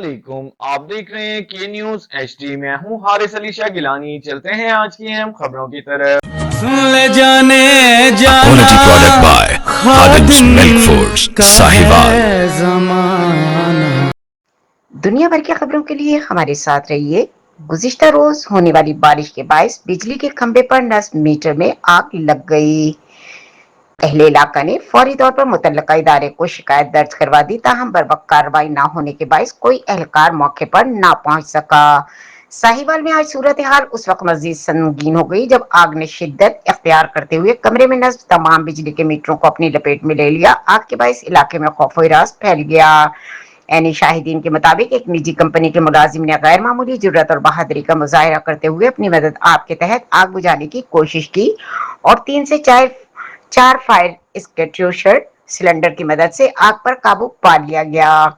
वालेकुम। आप देख रहे हैं के न्यूज HD। मैं हूं हारिस अली शाह गिलानी। चलते हैं आज की अहम खबरों की तरफ। सुन ले जाने जाना Quality product by Khadim's Milk Foods, Sahiwal। ज़माना। दुनिया भर की खबरों के लिए हमारे साथ रहिए। गुज़िश्ता रोज होने वाली बारिश के बायस बिजली के खंभे पर नस्ब मीटर में आग लग गई। अहले इलाका ने फौरी तौर पर मुतल्लिका इदारे को शिकायत दर्ज करवा दी, ताहम बरवक्त कार्रवाई न होने के बायस कोई एहलकार मौके पर न पहुंच सका। साहिवाल में आज सूरत हाल उस वक्त मजीद संगीन हो गई जब आग ने शिद्दत इख्तियार करते हुए कमरे में नस्ब तमाम बिजली के मीटरों को अपनी लपेट में ले लिया। आग के बायस इलाके में खौफ व हिरास फैल गया। ऐनी शाहिदीन के मुताबिक एक निजी कंपनी के मुलाजिम ने गैर मामूली जुर्रत और बहादुरी का मुजाहिरा करते हुए अपनी मदद आप के तहत आग बुझाने की कोशिश की और 3 से 4 फायर एक्सटिंग्विशर सिलेंडर की मदद से आग पर काबू पा लिया गया,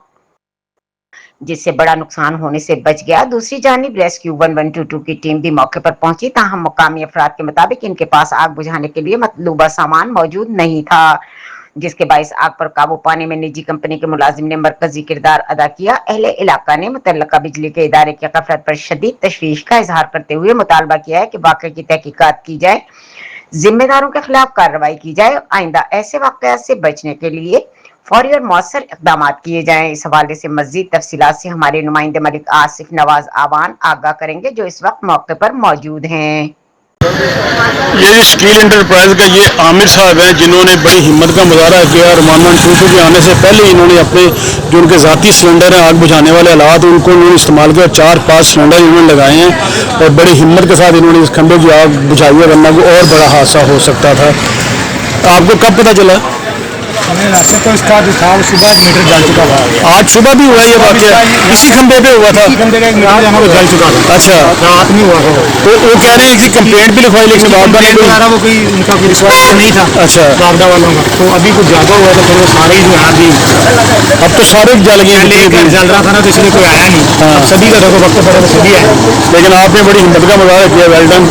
जिससे बड़ा नुकसान होने से बच गया। दूसरी जानिब रेस्क्यू 1122 की टीम भी मौके पर पहुंची, ताहम मुकामी अफराद के मुताबिक इनके पास आग बुझाने के लिए मतलूबा सामान मौजूद नहीं था, जिसके बायस आग पर काबू पाने में निजी कंपनी के मुलाजिम ने मरकजी किरदार अदा किया। अहले इलाका ने मुतल्लिका बिजली के इदारे की गफलत पर शदीद तशवीश का इजहार करते हुए मुतालबा किया है कि वाक़े की तहकीकात की जाए, जिम्मेदारों के खिलाफ कार्रवाई की जाए और आइंदा ऐसे वाक़यात से बचने के लिए फौरी और मौसर इक़दाम किए जाएं। इस हवाले से मज़ीद तफसीलात से हमारे नुमाइंदे मलिक आसिफ नवाज आवान आगाह करेंगे, जो इस वक्त मौके पर मौजूद हैं। ये स्टील एंटरप्राइज का ये आमिर साहब हैं, जिन्होंने बड़ी हिम्मत का मुजाहरा किया और 1122 के आने से पहले ही इन्होंने अपने जो उनके ज़ाती सिलेंडर हैं, आग बुझाने वाले आलात, उनको उन्होंने इस्तेमाल किया। 4-5 सिलेंडर इन्होंने लगाए हैं और बड़ी हिम्मत के साथ इन्होंने इस खंभे की आग बुझाई है, वरना को और बड़ा हादसा हो सकता था। आपको कब पता चला? हमें रास्ते को इसका जो था वो सुबह मीटर जल चुका था। आज सुबह भी हुआ ये वाक़या? इसी खंभे पे हुआ था? खंभे का एक मीटर जाना वो जल चुका था। अच्छा, रात नहीं हुआ था। तो वो कह रहे हैं कि कंप्लेंट भी लिखवाई, लेकिन कंप्लेंट वगैरह वो कोई उनका कोई रिश्वत तो नहीं था। अच्छा, बागदा वालों का तो अभी कुछ ज़्यादा हुआ तो फिर वो सारे ही जो है अभी अब तो सारे जल गए, जल रहा था ना, तो इसलिए कोई आया नहीं। सभी का देखो वक्त पड़ा तो सभी आए, लेकिन आपने बड़ी हिम्मत का मुजाहरा किया। Well done.